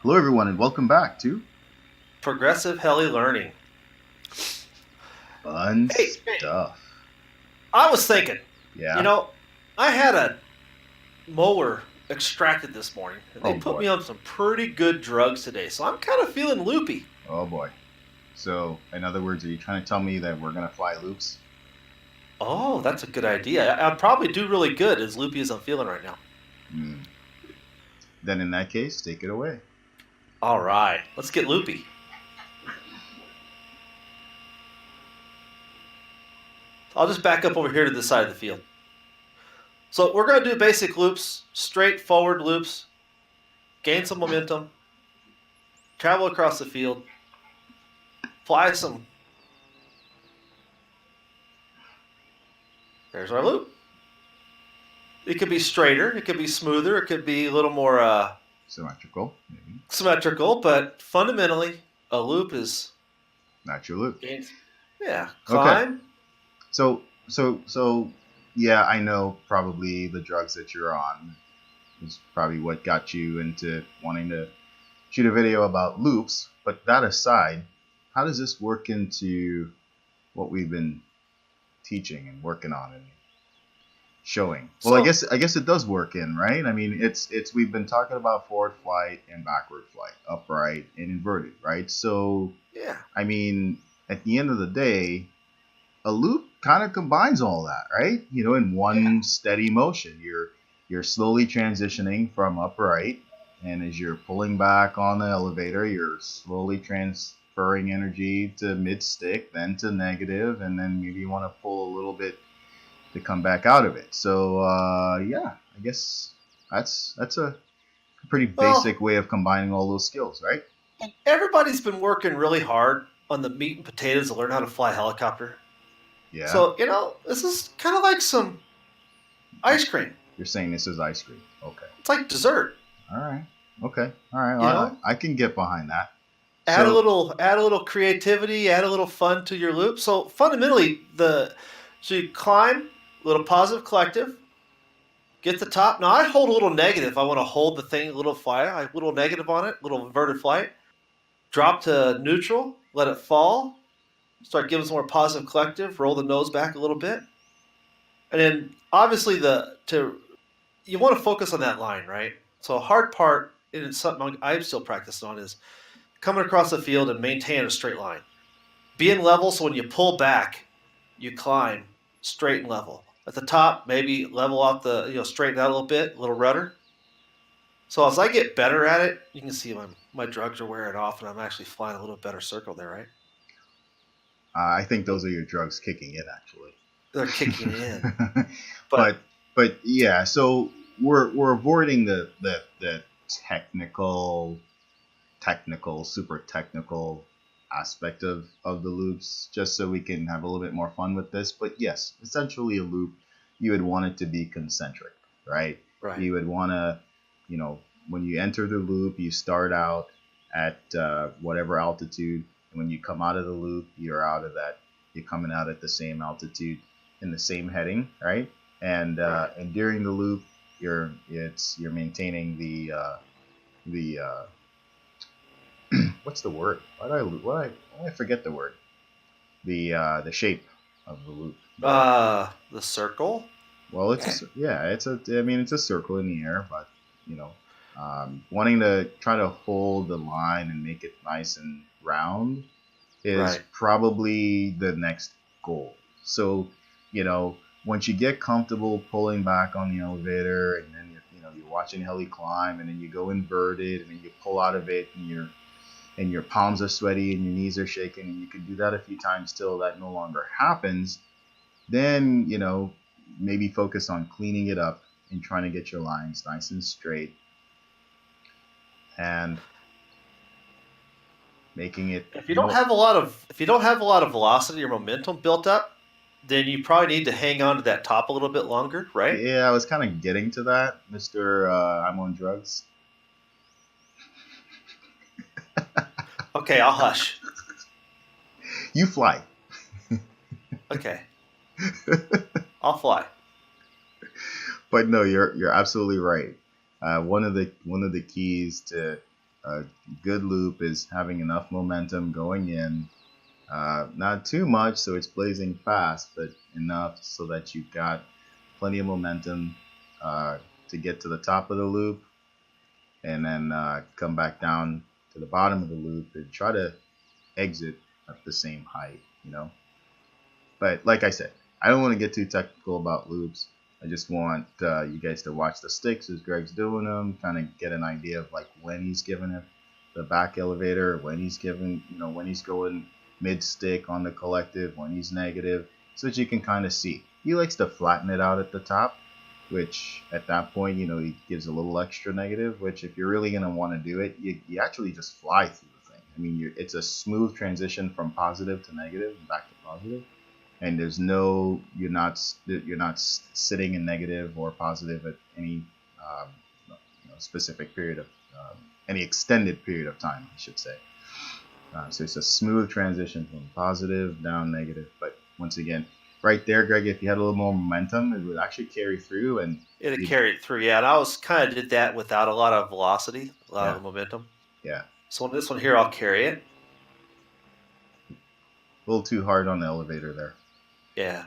Hello, everyone, and welcome back to Progressive Heli Learning. Fun Hey, Stuff. I was thinking, you Yeah? know, I had a mower extracted this morning, and they Oh, put boy. me on some pretty good drugs today, so I'm kind of feeling loopy. Oh, boy. So, in other words, are you trying to tell me that we're going to fly loops? Oh, that's a good idea. I'd probably do really good as loopy as I'm feeling right now. Hmm. Then, in that case, take it away. All right, let's get loopy. I'll just back up over here to the side of the field. So we're going to do basic loops, straightforward loops, gain some momentum, travel across the field, fly some. There's our loop. It could be straighter, it could be smoother, it could be a little more Symmetrical, maybe. symmetrical, but fundamentally, a loop is Not your loop. yeah, Okay. climb. So, yeah, I know probably the drugs that you're on is probably what got you into wanting to shoot a video about loops. But that aside, how does this work into what we've been teaching and working on and showing? Well, I So guess it does work in, right? I mean, it's we've been talking about forward flight and backward flight, upright and inverted, right? So, yeah, I mean, at the end of the day, a loop kind of combines all that, right? In yeah. one steady motion. You're slowly transitioning from upright, and as you're pulling back on the elevator, you're slowly transferring energy to mid stick, then to negative, and then maybe you want to pull a little bit to come back out of it. So yeah, I guess that's a pretty Well, basic way of combining all those skills, right? everybody's been working really hard on the meat and potatoes to learn how to fly a helicopter. Yeah. So this is kind of like some ice cream. You're saying this is ice cream. Okay. It's like dessert. All right. Okay. All right. You Well, know, I can get behind that. add a So, little, add a little creativity, add a little fun to your loop. So fundamentally, so you climb, a little positive collective, get the top. Now I hold a little negative. I want to hold the thing a little flight. I little negative on it, little inverted flight. Drop to neutral, let it fall. Start giving some more positive collective. Roll the nose back a little bit, and then obviously you want to focus on that line, right? So a hard part, and it's something I'm still practicing on, is coming across the field and maintaining a straight line. Being level, so when you pull back, you climb straight and level. At the top, maybe level out straighten out a little bit, a little rudder. So as I get better at it, you can see my drugs are wearing off, and I'm actually flying a little better circle there, right? I think those are your drugs kicking in, They're kicking in, actually. but but yeah, so we're avoiding the technical super technical aspect of the loops just so we can have a little bit more fun with this. But yes, essentially a loop, you would want it to be concentric, right? right, You would want to, you know, when you enter the loop, you start out at whatever altitude, and when you come out of the loop, you're out of that. You're coming out at the same altitude in the same heading, right? right. And during the loop, you're maintaining the what's the word? Why did I forget the word? The shape of the loop. The circle. Well, I mean, it's a circle in the air, but you know, wanting to try to hold the line and make it nice and round is Right. probably the next goal. So, once you get comfortable pulling back on the elevator, and then you're watching heli climb, and then you go inverted, and then you pull out of it, and your palms are sweaty and your knees are shaking, and you can do that a few times till that no longer happens. Then maybe focus on cleaning it up and trying to get your lines nice and straight and making it If you don't more. have a lot of if you don't have a lot of velocity or momentum built up, then you probably need to hang on to that top a little bit longer, right? Yeah, I was kind of getting to that, Mr. I'm on drugs. Okay, I'll hush. You fly. Okay, I'll fly. But no, you're absolutely right. One of the keys to a good loop is having enough momentum going in, not too much so it's blazing fast, but enough so that you've got plenty of momentum to get to the top of the loop, and then come back down to the bottom of the loop and try to exit at the same height, But like I said, I don't want to get too technical about loops. I just want you guys to watch the sticks as Greg's doing them, kind of get an idea of like when he's giving it the back elevator, when he's giving, when he's going mid stick on the collective, when he's negative, so that you can kind of see. He likes to flatten it out at the top, which at that point, he gives a little extra negative, which if you're really going to want to do it, you actually just fly through the thing. I mean, it's a smooth transition from positive to negative and back to positive. And there's you're not sitting in negative or positive at any specific period of any extended period of time, I should say. So it's a smooth transition from positive down negative. But once again, right there, Greg, if you had a little more momentum, it would actually carry through, and it'd carry it through. Yeah, and I was kind of did that without a lot of velocity, a lot of momentum. Yeah. So on this one here, I'll carry it. A little too hard on the elevator there. Yeah.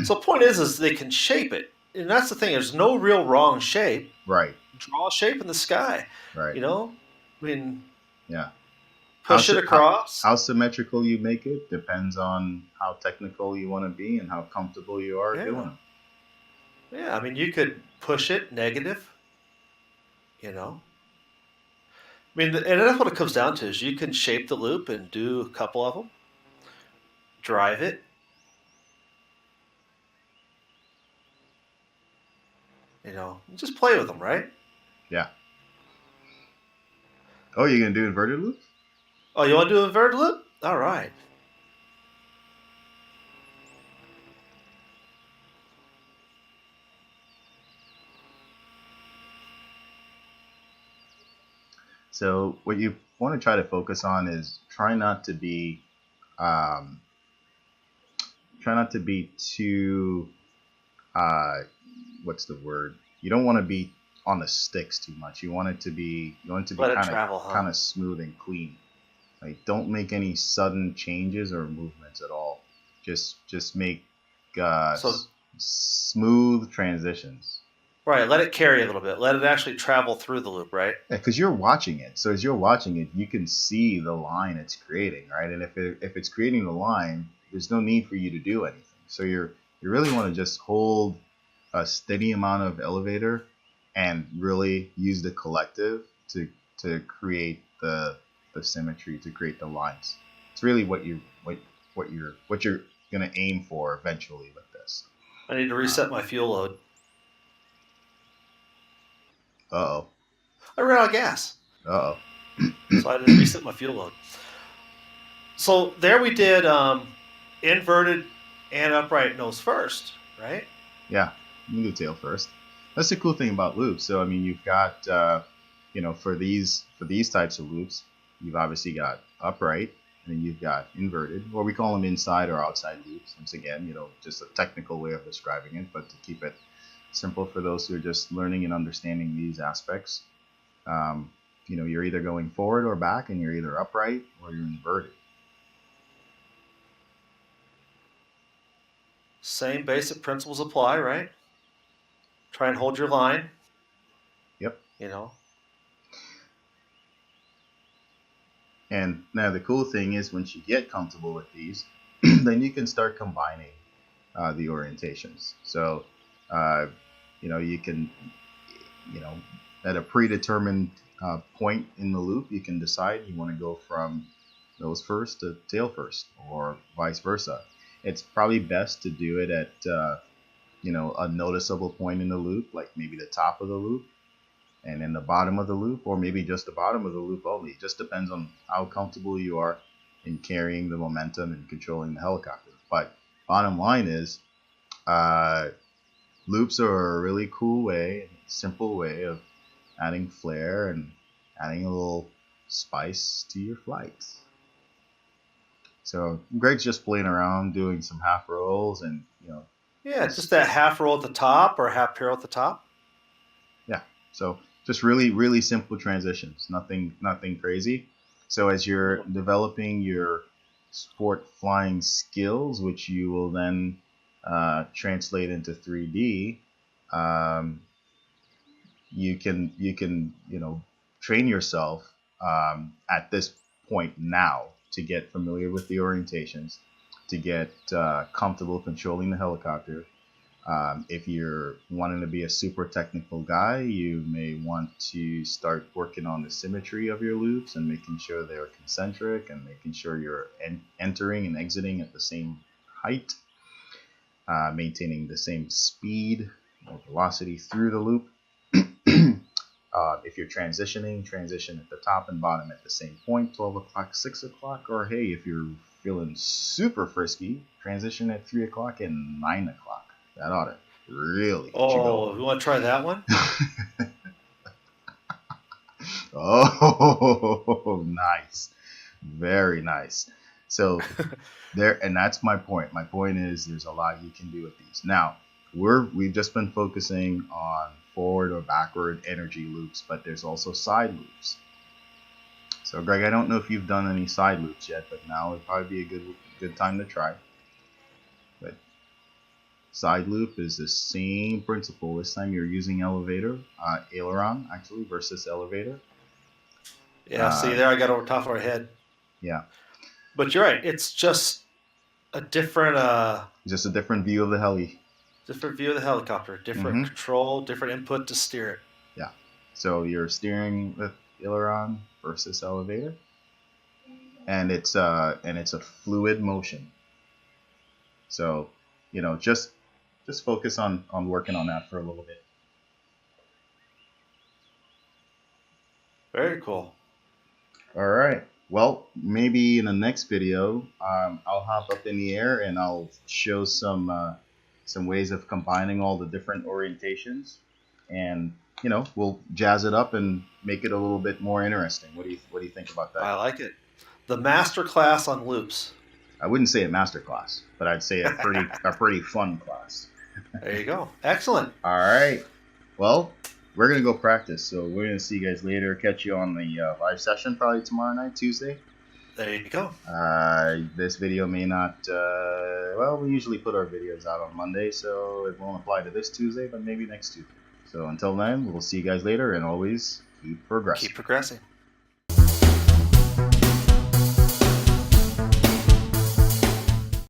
So the point is they can shape it. And that's the thing. There's no real wrong shape. Right. Draw a shape in the sky. Right. I mean, yeah. Push it across. How symmetrical you make it depends on how technical you want to be and how comfortable you are doing it. Yeah, I mean, you could push it negative, I mean, and that's what it comes down to is you can shape the loop and do a couple of them, drive it. Just play with them, right? Yeah. Oh, you're going to do inverted loops? Oh, you want to do an inverted loop? All right. So what you want to try to focus on is try not to be too what's the word? You don't want to be on the sticks too much. You want it to be kind of smooth and clean. Like, don't make any sudden changes or movements at all. Just make smooth transitions. Right, let it carry a little bit. Let it actually travel through the loop, right? Yeah, because you're watching it. So as you're watching it, you can see the line it's creating, right? And if it's creating the line, there's no need for you to do anything. So you really want to just hold a steady amount of elevator and really use the collective to create the symmetry, to create the lines. It's really what you're gonna aim for eventually with this. I need to reset my fuel load. Uh-oh. I ran out of gas. Uh-oh. So I had to reset my fuel load. So there we did inverted and upright nose first, right? Yeah, you do tail first. That's the cool thing about loops. So I mean, you've got for these types of loops, you've obviously got upright, and then you've got inverted, or we call them inside or outside loops. Once again, just a technical way of describing it, but to keep it simple for those who are just learning and understanding these aspects, you're either going forward or back, and you're either upright or you're inverted. Same basic principles apply, right? Try and hold your line. Yep. And now the cool thing is, once you get comfortable with these, then you can start combining the orientations. So, you can, at a predetermined point in the loop, you can decide you want to go from nose first to tail first, or vice versa. It's probably best to do it at, a noticeable point in the loop, like maybe the top of the loop, and then the bottom of the loop, or maybe just the bottom of the loop only. It just depends on how comfortable you are in carrying the momentum and controlling the helicopter. But bottom line is, loops are a really cool way, simple way of adding flair and adding a little spice to your flights. So Greg's just playing around, doing some half rolls, and Yeah, just that half roll at the top or half parallel at the top. Yeah, so Just really, really simple transitions. Nothing crazy. So as you're developing your sport flying skills, which you will then translate into 3D, um, you can train yourself at this point now to get familiar with the orientations, to get comfortable controlling the helicopter. If you're wanting to be a super technical guy, you may want to start working on the symmetry of your loops and making sure they're concentric and making sure you're entering and exiting at the same height, maintaining the same speed or velocity through the loop. If you're transition at the top and bottom at the same point, 12 o'clock, 6 o'clock, or hey, if you're feeling super frisky, transition at 3 o'clock and 9 o'clock. That ought to really get you going. You want to try that one? Oh, nice. Very nice. So there, and that's my point. My point is there's a lot you can do with these. Now, we've just been focusing on forward or backward energy loops, but there's also side loops. So Greg, I don't know if you've done any side loops yet, but now would probably be a good time to try. But side loop is the same principle. This time you're using aileron actually versus elevator. Yeah, see there, I got over top of our head. Yeah. But you're right. It's just a different view of the heli. Different view of the helicopter, different control, different input to steer it. Yeah. So you're steering with aileron versus elevator, and it's a fluid motion. So, just focus on working on that for a little bit. Very cool. All right. Well, maybe in the next video, I'll hop up in the air and I'll show some ways of combining all the different orientations, and we'll jazz it up and make it a little bit more interesting. What do you think about that? I like it. The master class on loops. I wouldn't say a master class, but I'd say a pretty fun class. There you go. Excellent. All right. Well, we're gonna go practice, so we're gonna see you guys later. Catch you on the live session probably tomorrow night, Tuesday. There you go. This video may not, we usually put our videos out on Monday, so it won't apply to this Tuesday, but maybe next Tuesday. So until then, we'll see you guys later, and always keep progressing. Keep progressing.